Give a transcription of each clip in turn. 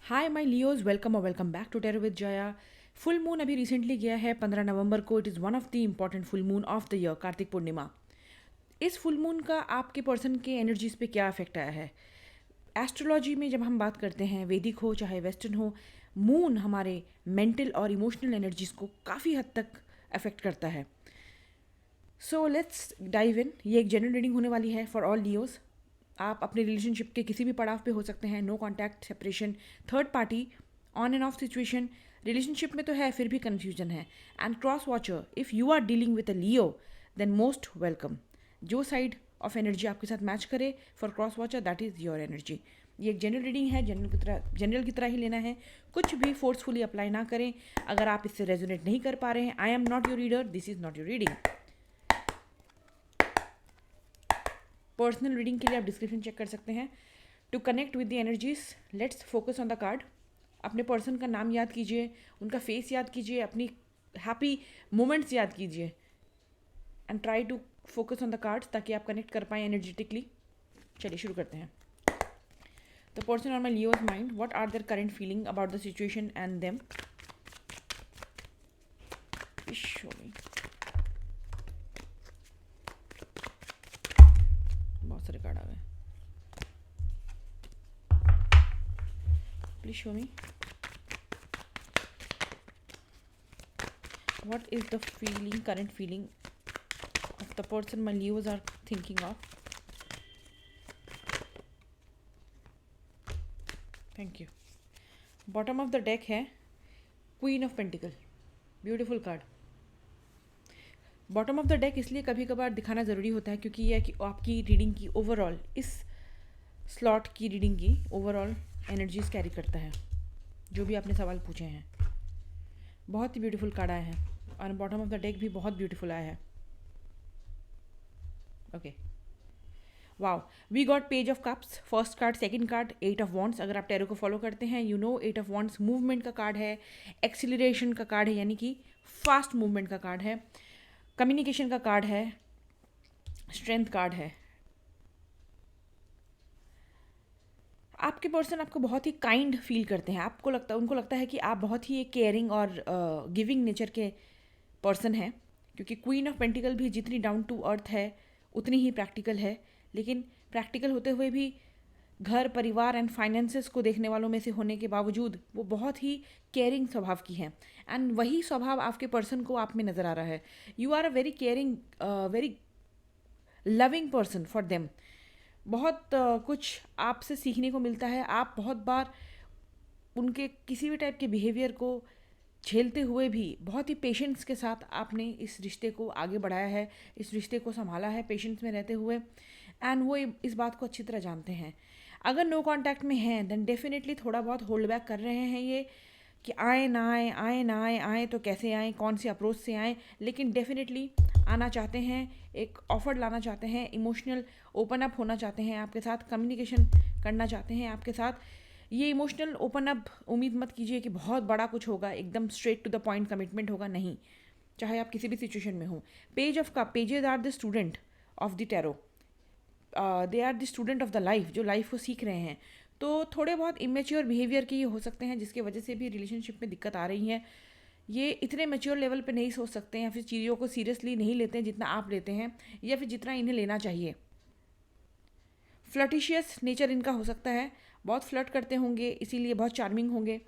Hi my Leos, welcome और welcome back to tarot with Jaya. Full moon अभी recently गया है 15 नवंबर को। It is one of the important full moon of the year, Kartik Purnima. इस full moon का आपके पर्सन के एनर्जीज पे क्या इफेक्ट आया है? एस्ट्रोलॉजी में जब हम बात करते हैं, वैदिक हो चाहे वेस्टर्न हो, मून हमारे मेंटल और इमोशनल एनर्जीज को काफ़ी हद तक अफेक्ट करता है। So let's dive in. ये एक जनरल रीडिंग होने वाली है फॉर ऑल लियोज। आप अपने रिलेशनशिप के किसी भी पड़ाव पे हो सकते हैं। No contact, separation, third party, on and off situation. Relationship में तो है, फिर भी कन्फ्यूजन है। And cross watcher, if you are dealing with a Leo then most welcome. जो साइड ऑफ एनर्जी आपके साथ मैच करे for cross watcher, that is your energy. ये एक जनरल रीडिंग है, जनरल की तरह ही लेना है। कुछ भी फोर्सफुली अप्लाई ना करें। अगर आप इससे रेजोनेट नहीं कर पा रहे हैं, I am not your reader, this is not your reading. Personal reading के लिए आप डिस्क्रिप्शन चेक कर सकते हैं। To connect with the energies, let's focus on the card. अपने पर्सन का नाम याद कीजिए, उनका फेस याद कीजिए, अपनी हैप्पी मोमेंट्स याद कीजिए and try to focus on the cards ताकि आप कनेक्ट कर पाएँ एनर्जेटिकली। चलिए शुरू करते हैं। The person on my Leo's mind, what are their current feeling about the situation and them. Show me. बहुत सारे कार्ड आ गए। Please show me what is the feeling, current feeling of the person my Leos are thinking of. Thank you. Bottom of the deck है queen of pentacle, beautiful card. Bottom of the deck इसलिए कभी कभार दिखाना ज़रूरी होता है क्योंकि यह कि आपकी रीडिंग की ओवरऑल, इस स्लॉट की रीडिंग की ओवरऑल एनर्जीज कैरी करता है। जो भी आपने सवाल पूछे हैं, बहुत ही ब्यूटीफुल कार्ड आया है और बॉटम ऑफ द डेक भी बहुत ब्यूटीफुल आया है। Okay, wow, we got page of cups, first card, second card, eight of wands. अगर आप टैरो को फॉलो करते हैं, you know eight of wands movement का कार्ड है, एक्सिलरेशन का कार्ड है, यानी कि फास्ट मूवमेंट का कार्ड है, कम्युनिकेशन का कार्ड है, स्ट्रेंथ कार्ड है। आपके पर्सन आपको बहुत ही काइंड फील करते हैं। उनको लगता है कि आप बहुत ही एक केयरिंग और गिविंग नेचर के पर्सन हैं, क्योंकि क्वीन ऑफ पेंटिकल भी जितनी डाउन टू अर्थ है उतनी ही प्रैक्टिकल है। लेकिन प्रैक्टिकल होते हुए भी घर, परिवार एंड फाइनेंसेस को देखने वालों में से होने के बावजूद वो बहुत ही केयरिंग स्वभाव की हैं। एंड वही स्वभाव आपके पर्सन को आप में नज़र आ रहा है। You are a very caring, very loving person for them. बहुत कुछ आपसे सीखने को मिलता है। आप बहुत बार उनके किसी भी टाइप के बिहेवियर को झेलते हुए भी बहुत ही पेशेंस के साथ आपने इस रिश्ते को आगे बढ़ाया है, इस रिश्ते को संभाला है पेशेंस में रहते हुए। एंड वो इस बात को अच्छी तरह जानते हैं। अगर नो कांटेक्ट में हैं देन डेफिनेटली थोड़ा बहुत होल्ड बैक कर रहे हैं ये, कि आए ना आए, आए ना आए, आए तो कैसे आए, कौन से अप्रोच से आए। लेकिन डेफिनेटली आना चाहते हैं, एक ऑफर लाना चाहते हैं, इमोशनल ओपन अप होना चाहते हैं आपके साथ, कम्युनिकेशन करना चाहते हैं आपके साथ। ये इमोशनल ओपन अप उम्मीद मत कीजिए कि बहुत बड़ा कुछ होगा, एकदम straight to the point commitment होगा, नहीं। चाहे आप किसी भी सिचुएशन में हो। Page of cup, pages are the student of the tarot, they are the student of the life, जो लाइफ को सीख रहे हैं। तो थोड़े बहुत इमेच्योर बिहेवियर के ये हो सकते हैं जिसकी वजह से भी रिलेशनशिप में दिक्कत आ रही है। ये इतने मेच्योर लेवल पे नहीं सोच सकते हैं या फिर चीज़ों को सीरियसली नहीं लेते हैं जितना आप लेते हैं, या फिर जितना इन्हें लेना चाहिए। फ्लर्टिशियस नेचर इनका हो सकता है, बहुत फ्लर्ट करते होंगे, इसीलिए बहुत चार्मिंग होंगे।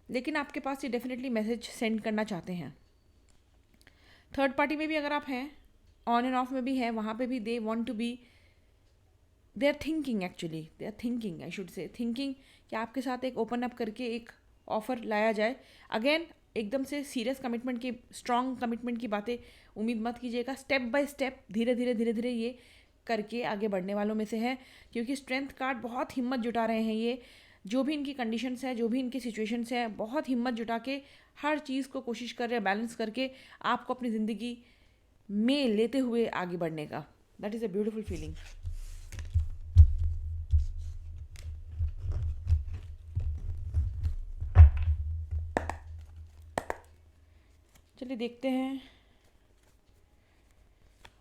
लेकिन आपके पास ये डेफिनेटली मैसेज सेंड करना चाहते हैं। थर्ड पार्टी में भी अगर आप हैं, ऑन एंड ऑफ में भी हैं, वहाँ पे भी they want to be, they are thinking, actually they are thinking, I should say thinking, कि आपके साथ एक ओपन अप करके एक ऑफर लाया जाए। अगेन, एकदम से सीरियस कमिटमेंट की, स्ट्रॉन्ग कमिटमेंट की बातें उम्मीद मत कीजिएगा। स्टेप बाय स्टेप, धीरे धीरे धीरे धीरे ये करके आगे बढ़ने वालों में से है, क्योंकि स्ट्रेंथ कार्ड बहुत हिम्मत जुटा रहे हैं ये। जो भी इनकी कंडीशंस है, जो भी इनकी सिचुएशंस है, बहुत हिम्मत जुटा के हर चीज़ को कोशिश कर रहे हैं बैलेंस करके आपको अपनी ज़िंदगी में लेते हुए आगे बढ़ने का। That is a beautiful feeling. चलिए देखते हैं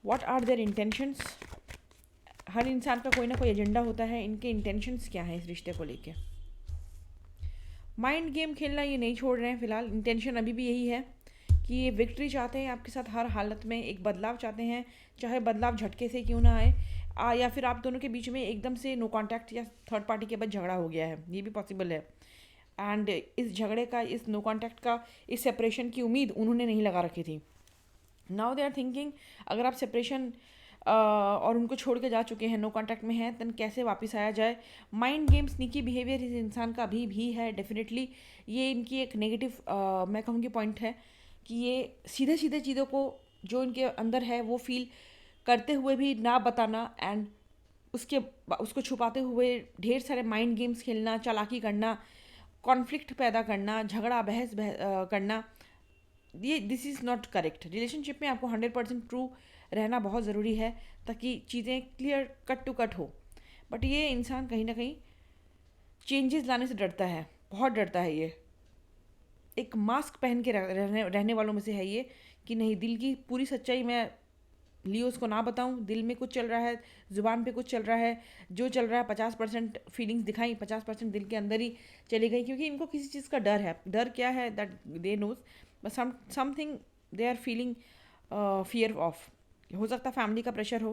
व्हाट आर देयर इंटेंशंस, हर इंसान का कोई ना कोई एजेंडा होता है। इनके इंटेंशंस क्या हैं इस रिश्ते को लेके? माइंड गेम खेलना ये नहीं छोड़ रहे हैं फ़िलहाल। इंटेंशन अभी भी यही है कि ये विक्ट्री चाहते हैं आपके साथ हर हालत में, एक बदलाव चाहते हैं, चाहे बदलाव झटके से क्यों ना आए, या फिर आप दोनों के बीच में एकदम से नो कांटेक्ट या थर्ड पार्टी के बाद झगड़ा हो गया है, ये भी पॉसिबल है। एंड इस झगड़े का, इस नो कांटेक्ट का, इस सेपरेशन की उम्मीद उन्होंने नहीं लगा रखी थी। नाउ दे आर थिंकिंग अगर आप सेपरेशन और उनको छोड़ के जा चुके हैं, नो कांटेक्ट में हैं, तन कैसे वापस आया जाए। माइंड गेम, स्नीकी बिहेवियर इस इंसान का अभी भी है डेफिनेटली। ये इनकी एक नेगेटिव मैं कहूँगी पॉइंट है कि ये सीधे सीधे चीज़ों को जो इनके अंदर है वो फील करते हुए भी ना बताना, एंड उसको छुपाते हुए ढेर सारे माइंड गेम्स खेलना, चालाकी करना, कॉन्फ्लिक्ट पैदा करना, झगड़ा करना। ये this is not correct. Relationship में आपको 100% ट्रू रहना बहुत ज़रूरी है ताकि चीज़ें क्लियर कट टू कट हो। बट ये इंसान कहीं ना कहीं चेंजेस लाने से डरता है, बहुत डरता है। ये एक मास्क पहन के रहने वालों में से है ये, कि नहीं, दिल की पूरी सच्चाई मैं लियोस को ना बताऊं। दिल में कुछ चल रहा है, ज़ुबान पे कुछ चल रहा है, जो चल रहा है 50% फीलिंग्स दिखाई, 50% दिल के अंदर ही चली गई, क्योंकि इनको किसी चीज़ का डर है। डर क्या है that they know, but something they are feeling fear of. हो सकता है फैमिली का प्रेशर हो,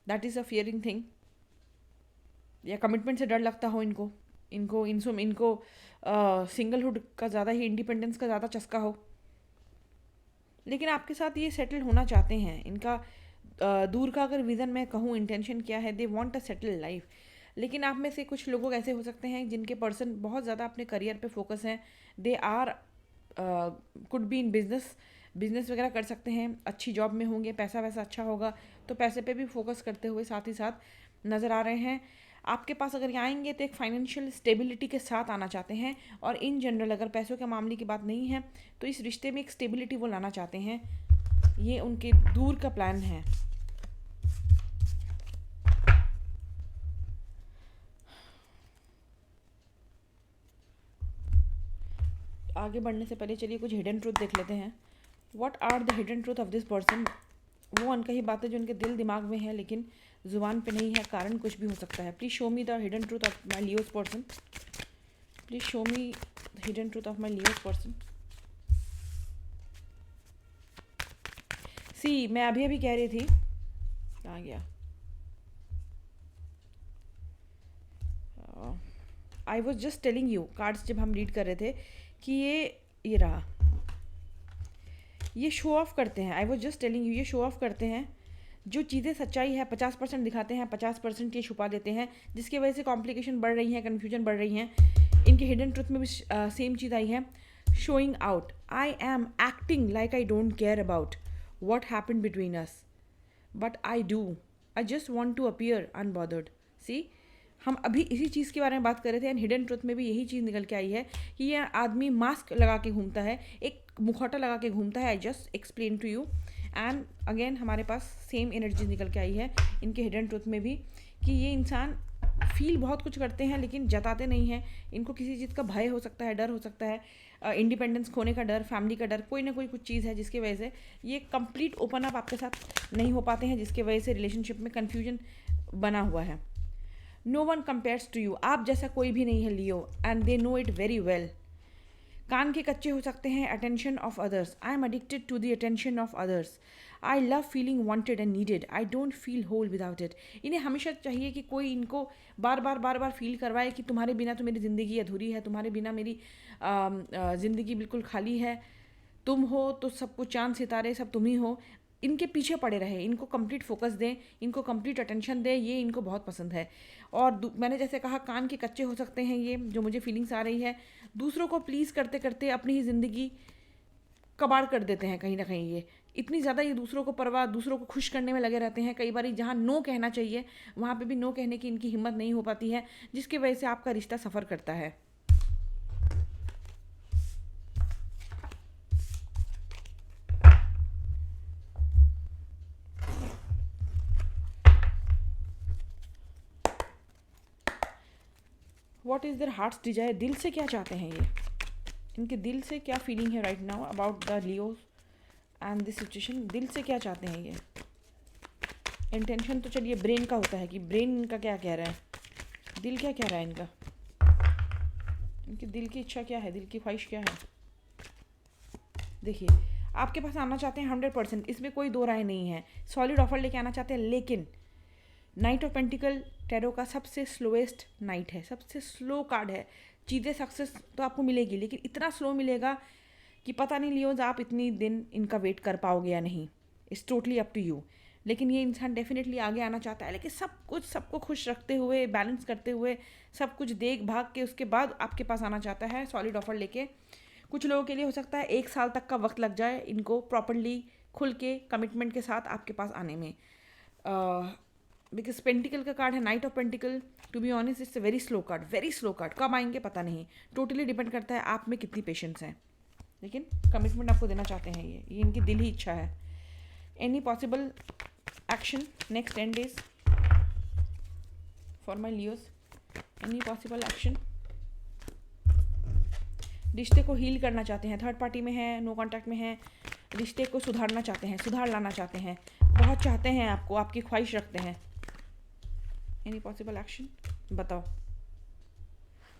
that is a fearing thing, या कमिटमेंट से डर लगता हो इनको, इनको सिंगलहुड का ज़्यादा ही, इंडिपेंडेंस का ज़्यादा चस्का हो। लेकिन आपके साथ ये सेटल होना चाहते हैं। इनका दूर का अगर विज़न मैं कहूँ, इंटेंशन क्या है, they want a settle life. लेकिन आप में से कुछ लोग ऐसे हो सकते हैं जिनके पर्सन बहुत ज़्यादा अपने करियर पे फोकस हैं। They are could be in business वगैरह कर सकते हैं, अच्छी जॉब में होंगे, पैसा वैसा अच्छा होगा, तो पैसे पे भी फोकस करते हुए साथ ही साथ नज़र आ रहे हैं। आपके पास अगर ये आएंगे तो एक फाइनेंशियल स्टेबिलिटी के साथ आना चाहते हैं, और इन जनरल अगर पैसों के मामले की बात नहीं है तो इस रिश्ते में एक स्टेबिलिटी वो लाना चाहते हैं। ये उनके दूर का प्लान है। आगे बढ़ने से पहले चलिए कुछ हिडन ट्रूथ देख लेते हैं। What are the hidden truth of this person? वो अनकही बातें जो उनके दिल दिमाग में है लेकिन जुबान पे नहीं है, कारण कुछ भी हो सकता है। Please show me the hidden truth of my Leos person. Please show me the hidden truth of my Leos person. See, मैं अभी अभी कह रही थी, कहाँ गया, I was just telling you, cards जब हम रीड कर रहे थे, कि ये रहा, ये शो ऑफ करते हैं। आई वॉज जस्ट टेलिंग यू, ये शो ऑफ करते हैं। जो चीज़ें सच्चाई है 50% दिखाते हैं, 50% ये छुपा देते हैं, जिसकी वजह से कॉम्प्लिकेशन बढ़ रही है, कन्फ्यूजन बढ़ रही है। इनके हिडन ट्रूथ में भी सेम चीज़ आई है, showing out. I am acting like I don't care about what happened between us, but I do. I just want to appear unbothered. See, हम अभी इसी चीज़ के बारे में बात कर रहे थे, एंड हिडन ट्रुथ में भी यही चीज़ निकल के आई है कि ये आदमी मास्क लगा के घूमता है, एक मुखौटा लगा के घूमता है। I just explain to you, and again हमारे पास सेम एनर्जी निकल के आई है इनके हिडन ट्रुथ में भी, कि ये इंसान फील बहुत कुछ करते हैं लेकिन जताते नहीं हैं। इनको किसी चीज़ का भय हो सकता है, डर हो सकता है, इंडिपेंडेंस खोने का डर, फैमिली का डर, कोई ना कोई कुछ चीज़ है जिसकी वजह से ये कंप्लीट ओपन अप आपके साथ नहीं हो पाते हैं, जिसकी वजह से रिलेशनशिप में कन्फ्यूजन बना हुआ है। No one compares to you, आप जैसा कोई भी नहीं है Leo, and they know it very well. कान के कच्चे हो सकते हैं, attention of others. I am addicted to the attention of others. I love feeling wanted and needed. I don't feel whole without it. इन्हें हमेशा चाहिए कि कोई इनको बार बार फील करवाए कि तुम्हारे बिना तो मेरी ज़िंदगी अधूरी है, तुम्हारे बिना मेरी ज़िंदगी बिल्कुल खाली है, तुम हो तो सब कुछ, चांद सितारे सब तुम ही हो। इनके पीछे पड़े रहे, इनको कंप्लीट फोकस दें, इनको कंप्लीट अटेंशन दें, ये इनको बहुत पसंद है। और मैंने जैसे कहा, कान के कच्चे हो सकते हैं ये, जो मुझे फीलिंग्स आ रही है। दूसरों को प्लीज़ करते करते अपनी ही ज़िंदगी कबाड़ कर देते हैं कहीं ना कहीं। ये इतनी ज़्यादा ये दूसरों को परवाह, दूसरों को खुश करने में लगे रहते हैं। कई बार जहाँ नो कहना चाहिए वहाँ पे भी नो कहने की इनकी हिम्मत नहीं हो पाती है, जिसकी वजह से आपका रिश्ता सफ़र करता है। What is their heart's desire? दिल से क्या चाहते हैं ये? इनके दिल से क्या फीलिंग है right now about the Leo and this situation? दिल से क्या चाहते हैं ये? इंटेंशन तो चलिए ब्रेन का होता है कि ब्रेन इनका क्या कह रहा है, दिल क्या कह रहा है इनका, इनकी दिल की इच्छा क्या है, दिल की ख्वाहिश क्या है। देखिए आपके पास आना चाहते हैं 100%, इसमें कोई दो राय नहीं है, सॉलिड ऑफर लेके आना चाहते हैं। लेकिन नाइट ऑफ पेंटिकल टैरो का सबसे स्लोएस्ट नाइट है, सबसे स्लो कार्ड है। चीज़ें सक्सेस तो आपको मिलेगी लेकिन इतना स्लो मिलेगा कि पता नहीं लियोज आप इतनी दिन इनका वेट कर पाओगे या नहीं। It's totally up to you. लेकिन ये इंसान डेफिनेटली आगे आना चाहता है, लेकिन सब कुछ सबको खुश रखते हुए, बैलेंस करते हुए, सब कुछ देख भाग के उसके बाद आपके पास आना चाहता है सॉलिड ऑफर लेके। कुछ लोगों के लिए हो सकता है 1 साल तक का वक्त लग जाए इनको प्रॉपरली खुल के कमिटमेंट के साथ आपके पास आने में। बिकॉज पेंटिकल का कार्ड है knight of pentacle, to be honest it's a very slow card, very slow card. कब आएंगे पता नहीं, टोटली डिपेंड करता है आप में कितनी पेशेंस है। लेकिन कमिटमेंट आपको देना चाहते हैं, ये इनकी दिल ही इच्छा है। Any possible action next 10 days for my Leos, any possible action. रिश्ते को हील करना चाहते हैं, थर्ड पार्टी में है, नो कॉन्टैक्ट में है, रिश्ते को सुधारना चाहते हैं, सुधार लाना चाहते हैं, बहुत चाहते हैं आपको, आपकी ख्वाहिश रखते हैं। एनी पॉसिबल एक्शन बताओ।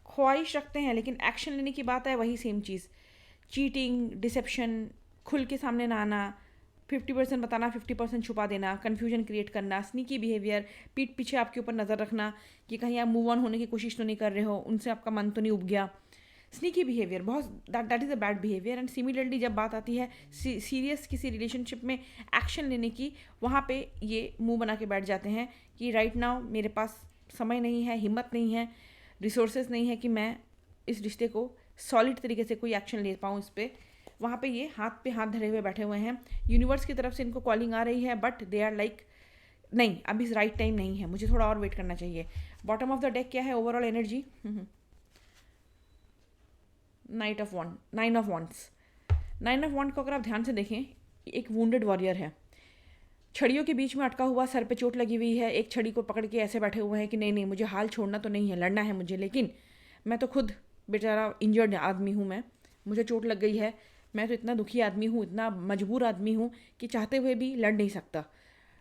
ख्वाहिश रखते हैं लेकिन एक्शन लेने की बात है वही सेम चीज़, चीटिंग, डिसेप्शन, खुल के सामने ना आना, 50% बताना, 50% छुपा देना, कन्फ्यूजन क्रिएट करना, स्नीकी बिहेवियर, पीठ पीछे आपके ऊपर नज़र रखना कि कहीं आप मूव ऑन होने की कोशिश तो नहीं कर रहे हो, उनसे आपका मन तो नहीं उब गया। स्नीकी बिहेवियर बहुत, that is a bad behaviour. And similarly जब बात आती है सीरियस किसी रिलेशनशिप में एक्शन लेने की, वहाँ पे ये मुंह बना के बैठ जाते हैं कि राइट नाउ मेरे पास समय नहीं है, हिम्मत नहीं है, रिसोर्सेज नहीं है कि मैं इस रिश्ते को सॉलिड तरीके से कोई एक्शन ले पाऊँ इस पर। वहाँ पे ये हाथ पे हाथ धरे हुए बैठे हुए हैं। यूनिवर्स की तरफ से इनको कॉलिंग आ रही है बट दे आर लाइक नहीं, अभी राइट टाइम नहीं है, मुझे थोड़ा और वेट करना चाहिए। बॉटम ऑफ द डेक क्या है overall energy, nine of wands. Nine of wand को अगर आप ध्यान से देखें, एक वुंडेड वॉरियर है, छड़ियों के बीच में अटका हुआ, सर पे चोट लगी हुई है, एक छड़ी को पकड़ के ऐसे बैठे हुए हैं कि नहीं नहीं मुझे हाल छोड़ना तो नहीं है, लड़ना है मुझे, लेकिन मैं तो खुद बेचारा इंजर्ड आदमी हूँ, मैं, मुझे चोट लग गई है, मैं तो इतना दुखी आदमी हूँ, इतना मजबूर आदमी हूँ कि चाहते हुए भी लड़ नहीं सकता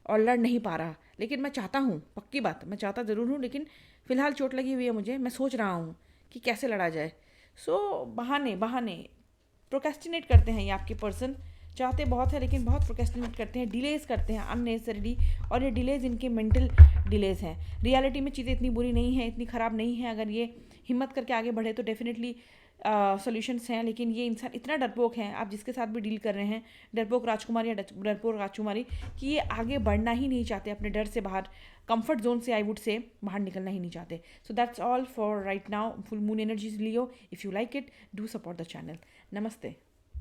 और लड़ नहीं पा रहा। लेकिन मैं चाहता हूँ, पक्की बात, मैं चाहता ज़रूर हूँ, लेकिन फ़िलहाल चोट लगी हुई है मुझे, मैं सोच रहा हूँ कि कैसे लड़ा जाए। सो बहाने प्रोकेस्टिनेट करते हैं ये आपके पर्सन, चाहते बहुत है लेकिन बहुत प्रोकेस्टिनेट करते हैं, डिलेज करते हैं अननेसेसरीली, और ये डिलेज इनके मेंटल डिलेज हैं। रियलिटी में चीज़ें इतनी बुरी नहीं हैं, इतनी ख़राब नहीं है, अगर ये हिम्मत करके आगे बढ़े तो डेफिनेटली सॉल्यूशंस हैं। लेकिन ये इंसान इतना डरपोक है, आप जिसके साथ भी डील कर रहे हैं, डरपोक राजकुमार या डरपोक राजकुमारी, कि ये आगे बढ़ना ही नहीं चाहते, अपने डर से बाहर, कंफर्ट जोन से आई वुड से बाहर निकलना ही नहीं चाहते। So that's all for right now. Full moon energies Leo, if you like it do support the channel. नमस्ते।